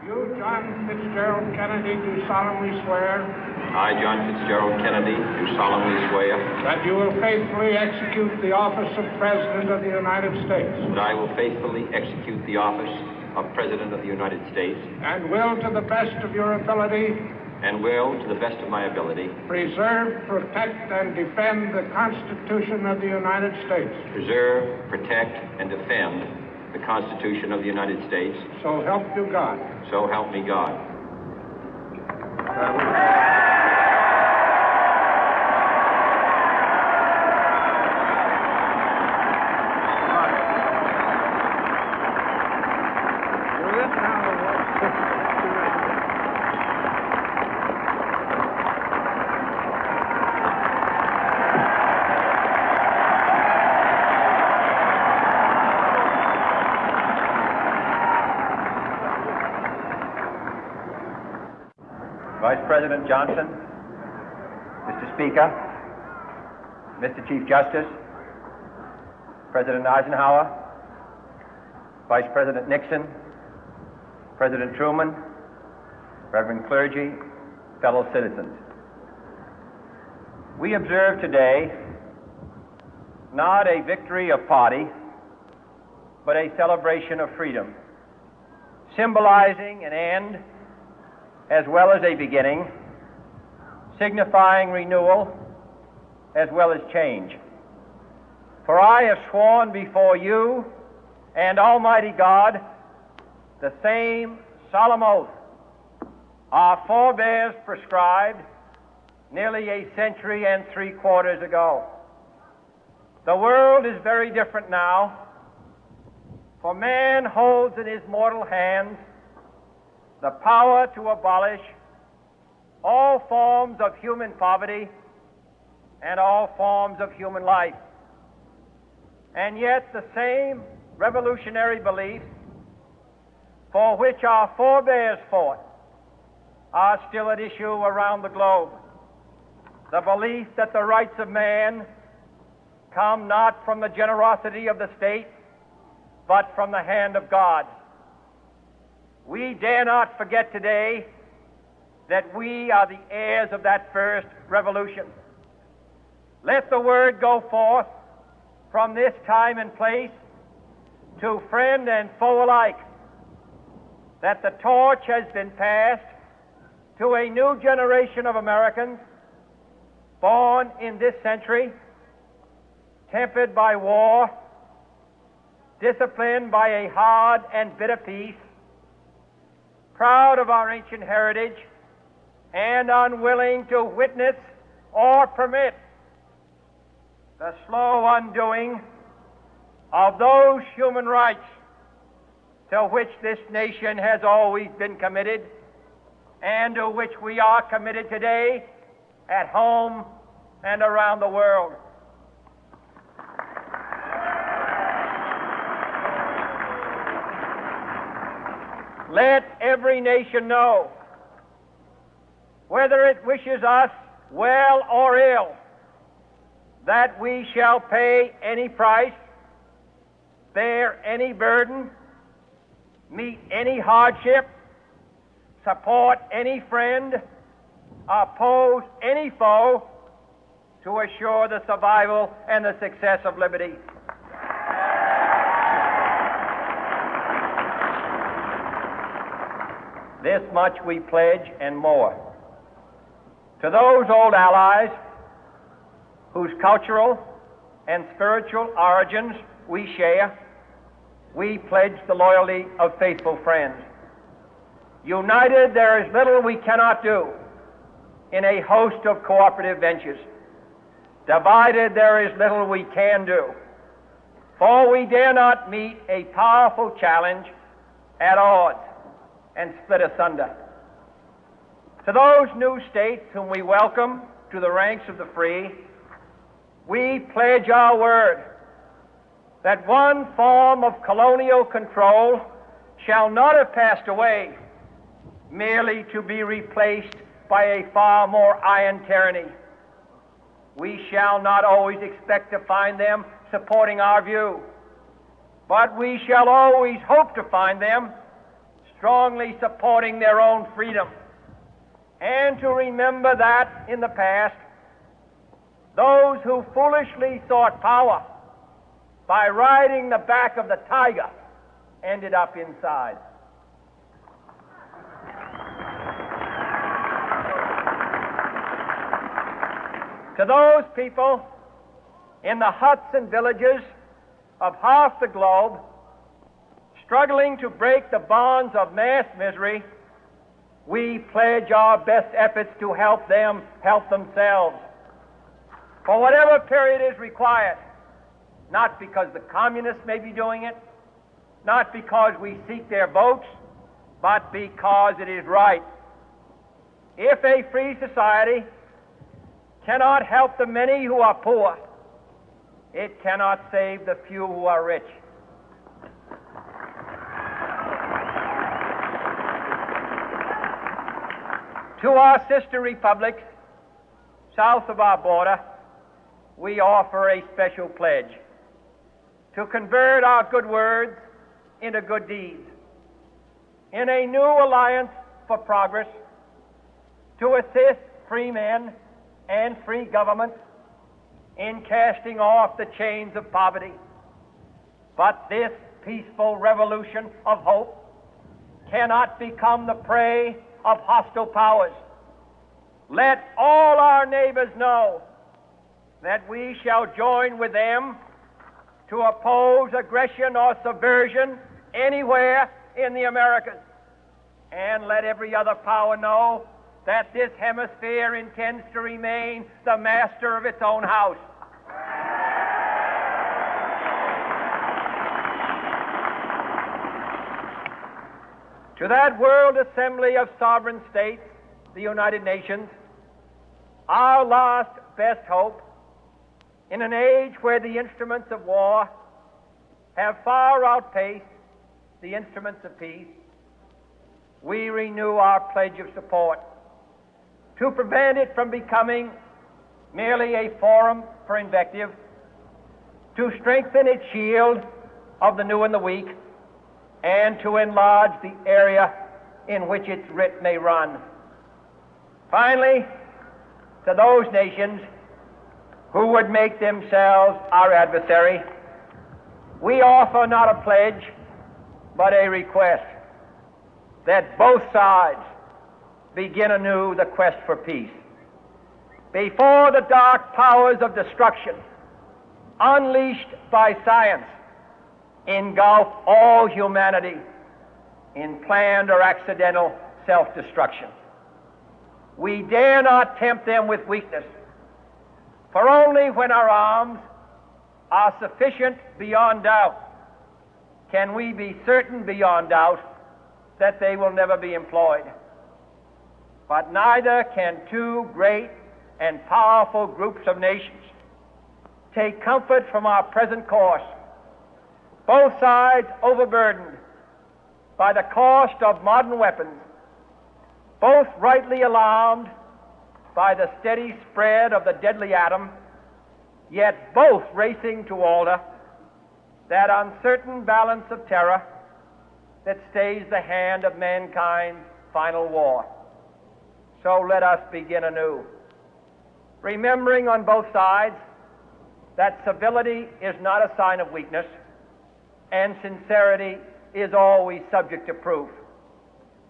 You, John Fitzgerald Kennedy, do solemnly swear. I, John Fitzgerald Kennedy, do solemnly swear. That you will faithfully execute the office of President of the United States. That I will faithfully execute the office of President of the United States. And will, to the best of your ability. And will, to the best of my ability. Preserve, protect, and defend the Constitution of the United States. Preserve, protect, and defend the Constitution of the United States. So help you God. So help me God. Vice President Johnson, Mr. Speaker, Mr. Chief Justice, President Eisenhower, Vice President Nixon, President Truman, Reverend clergy, fellow citizens. We observe today not a victory of party, but a celebration of freedom, symbolizing an end as well as a beginning, signifying renewal as well as change. For I have sworn before you and Almighty God the same solemn oath our forebears prescribed nearly a century and 3/4 ago. The world is very different now, for man holds in his mortal hands the power to abolish all forms of human poverty and all forms of human life. And yet the same revolutionary beliefs for which our forebears fought are still at issue around the globe. The belief that the rights of man come not from the generosity of the state, but from the hand of God. We dare not forget today that we are the heirs of that first revolution. Let the word go forth from this time and place to friend and foe alike that the torch has been passed to a new generation of Americans born in this century, tempered by war, disciplined by a hard and bitter peace, proud of our ancient heritage, and unwilling to witness or permit the slow undoing of those human rights to which this nation has always been committed and to which we are committed today at home and around the world. Let every nation know, whether it wishes us well or ill, that we shall pay any price, bear any burden, meet any hardship, support any friend, oppose any foe to assure the survival and the success of liberty. This much we pledge and more. To those old allies whose cultural and spiritual origins we share, we pledge the loyalty of faithful friends. United, there is little we cannot do in a host of cooperative ventures. Divided, there is little we can do, for we dare not meet a powerful challenge at odds and split asunder. To those new states whom we welcome to the ranks of the free, we pledge our word that one form of colonial control shall not have passed away, merely to be replaced by a far more iron tyranny. We shall not always expect to find them supporting our view, but we shall always hope to find them strongly supporting their own freedom, and to remember that in the past, those who foolishly sought power by riding the back of the tiger ended up inside. To those people in the huts and villages of half the globe struggling to break the bonds of mass misery, we pledge our best efforts to help them help themselves for whatever period is required, not because the communists may be doing it, not because we seek their votes, but because it is right. If a free society cannot help the many who are poor, it cannot save the few who are rich. To our sister republics south of our border, we offer a special pledge to convert our good words into good deeds, in a new alliance for progress, to assist free men and free governments in casting off the chains of poverty. But this peaceful revolution of hope cannot become the prey of hostile powers. Let all our neighbors know that we shall join with them to oppose aggression or subversion anywhere in the Americas. And let every other power know that this hemisphere intends to remain the master of its own house. To that World Assembly of Sovereign States, the United Nations, our last best hope, in an age where the instruments of war have far outpaced the instruments of peace, we renew our pledge of support to prevent it from becoming merely a forum for invective, to strengthen its shield of the new and the weak, and to enlarge the area in which its writ may run. Finally, to those nations who would make themselves our adversary, we offer not a pledge, but a request that both sides begin anew the quest for peace. Before the dark powers of destruction, unleashed by science, engulf all humanity in planned or accidental self-destruction, we dare not tempt them with weakness, for only when our arms are sufficient beyond doubt can we be certain beyond doubt that they will never be employed. But neither can two great and powerful groups of nations take comfort from our present course, both sides overburdened by the cost of modern weapons, both rightly alarmed by the steady spread of the deadly atom, yet both racing to alter that uncertain balance of terror that stays the hand of mankind's final war. So let us begin anew, remembering on both sides that civility is not a sign of weakness, and sincerity is always subject to proof.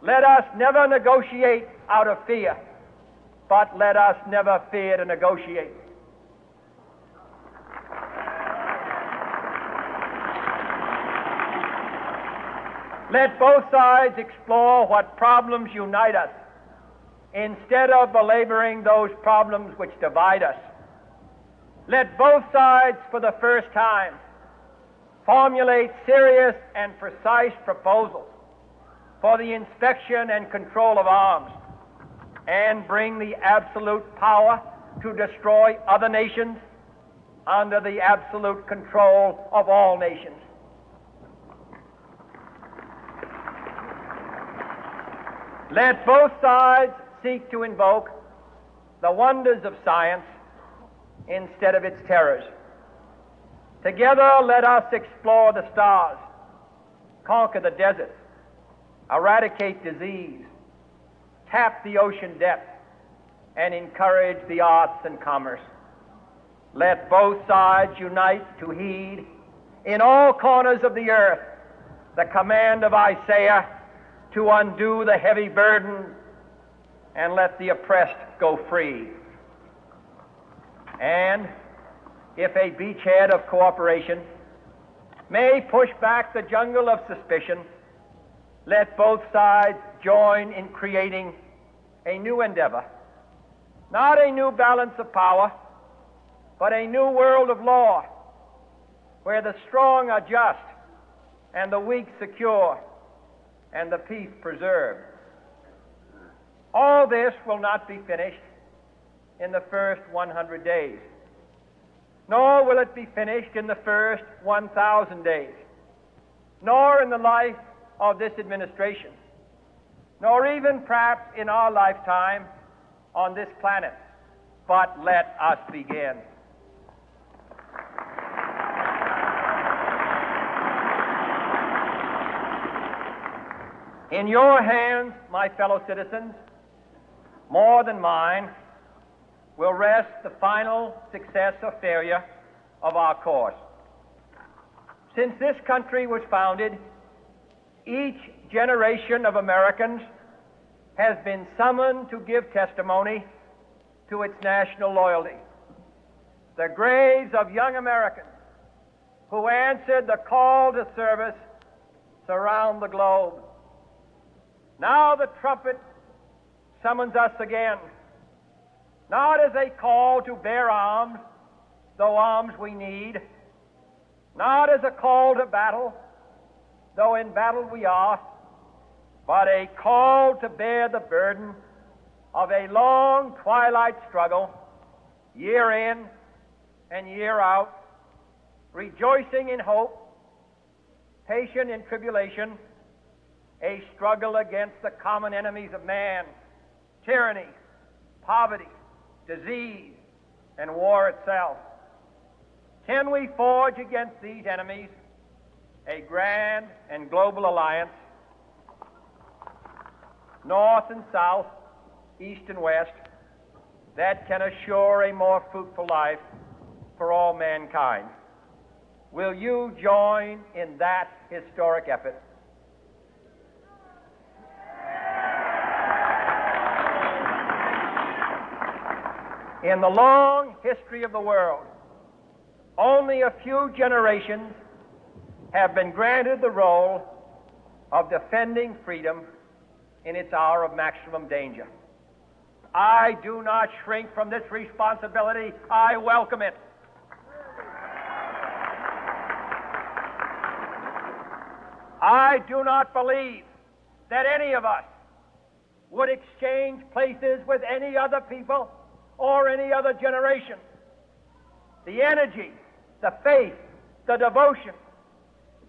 Let us never negotiate out of fear, but let us never fear to negotiate. Let both sides explore what problems unite us, instead of belaboring those problems which divide us. Let both sides, for the first time, formulate serious and precise proposals for the inspection and control of arms, and bring the absolute power to destroy other nations under the absolute control of all nations. Let both sides seek to invoke the wonders of science instead of its terrors. Together, let us explore the stars, conquer the deserts, eradicate disease, tap the ocean depth, and encourage the arts and commerce. Let both sides unite to heed in all corners of the earth the command of Isaiah to undo the heavy burden and let the oppressed go free. And if a beachhead of cooperation may push back the jungle of suspicion, let both sides join in creating a new endeavor, not a new balance of power, but a new world of law, where the strong are just and the weak secure and the peace preserved. All this will not be finished in the first 100 days, nor will it be finished in the first 1,000 days, nor in the life of this administration, nor even perhaps in our lifetime on this planet. But let us begin. In your hands, my fellow citizens, more than mine, will rest the final success or failure of our course. Since this country was founded, each generation of Americans has been summoned to give testimony to its national loyalty. The graves of young Americans who answered the call to service surround the globe. Now the trumpet summons us again, not as a call to bear arms, though arms we need, not as a call to battle, though in battle we are, but a call to bear the burden of a long twilight struggle, year in and year out, rejoicing in hope, patient in tribulation, a struggle against the common enemies of man, tyranny, poverty, disease, and war itself. Can we forge against these enemies a grand and global alliance, north and south, east and west, that can assure a more fruitful life for all mankind? Will you join in that historic effort? In the long history of the world, only a few generations have been granted the role of defending freedom in its hour of maximum danger. I do not shrink from this responsibility. I welcome it. I do not believe that any of us would exchange places with any other people or any other generation. The energy, the faith, the devotion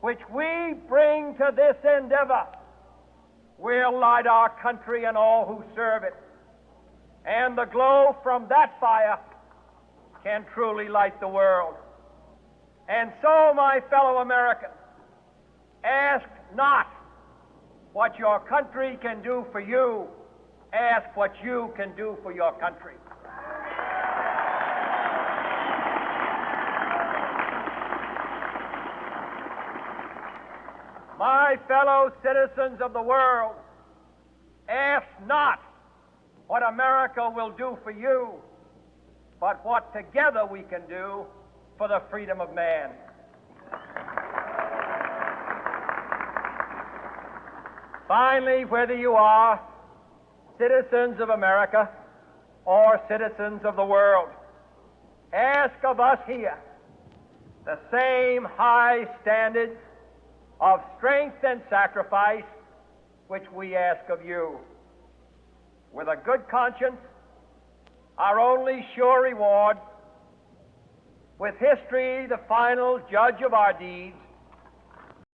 which we bring to this endeavor will light our country and all who serve it. And the glow from that fire can truly light the world. And so, my fellow Americans, ask not what your country can do for you. Ask what you can do for your country. My fellow citizens of the world, ask not what America will do for you, but what together we can do for the freedom of man. Finally, whether you are citizens of America or citizens of the world, ask of us here the same high standards of strength and sacrifice which we ask of you. With a good conscience, our only sure reward, with history the final judge of our deeds,